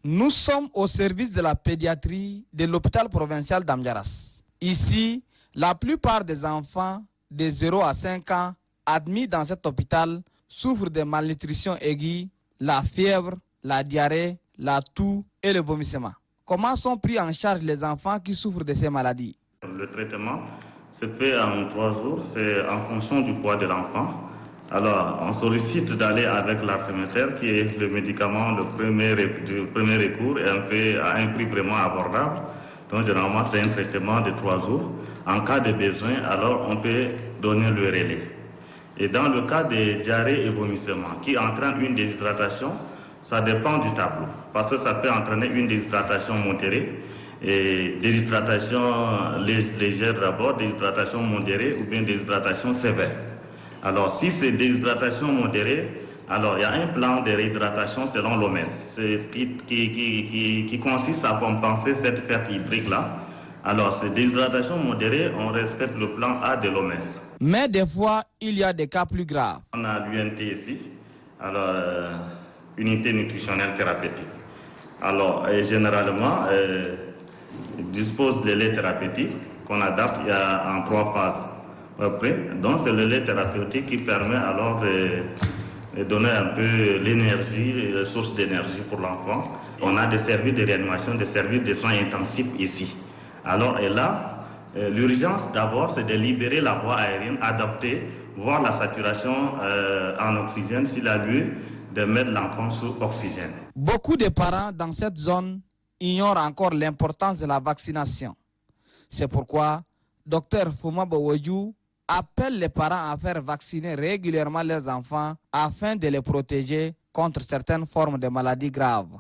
Nous sommes au service de la pédiatrie de l'hôpital provincial d'Amdiaras. Ici, la plupart des enfants de 0 à 5 ans admis dans cet hôpital souffrent de malnutrition aiguë, la fièvre, la diarrhée, la toux et le vomissement. Comment sont pris en charge les enfants qui souffrent de ces maladies? Le traitement se fait en 3 jours, c'est en fonction du poids de l'enfant. Alors, on sollicite d'aller avec l'artéméter, qui est le médicament de premier recours et à un prix vraiment abordable. Donc, généralement, c'est un traitement de 3 jours. En cas de besoin, alors on peut donner le relais. Et dans le cas des diarrhées et vomissements qui entraînent une déshydratation, ça dépend du tableau. Parce que ça peut entraîner une déshydratation modérée, et déshydratation légère d'abord, déshydratation modérée ou bien déshydratation sévère. Alors, si c'est déshydratation modérée, alors il y a un plan de réhydratation selon l'OMS qui consiste à compenser cette perte hydrique-là. Alors, c'est déshydratation modérée, on respecte le plan A de l'OMS. Mais des fois, il y a des cas plus graves. On a l'UNT ici, alors unité nutritionnelle thérapeutique. Alors, généralement, il dispose de lait thérapeutique qu'on adapte en 3 phases. Après, donc c'est le lait thérapeutique qui permet alors de donner un peu l'énergie, les sources d'énergie pour l'enfant. On a des services de réanimation, des services de soins intensifs ici. Alors, et là, l'urgence d'abord, c'est de libérer la voie aérienne, adapter, voir la saturation en oxygène, s'il a lieu de mettre l'enfant sous oxygène. Beaucoup de parents dans cette zone ignorent encore l'importance de la vaccination. C'est pourquoi Dr Fouma Bawedjou appelle les parents à faire vacciner régulièrement leurs enfants afin de les protéger contre certaines formes de maladies graves.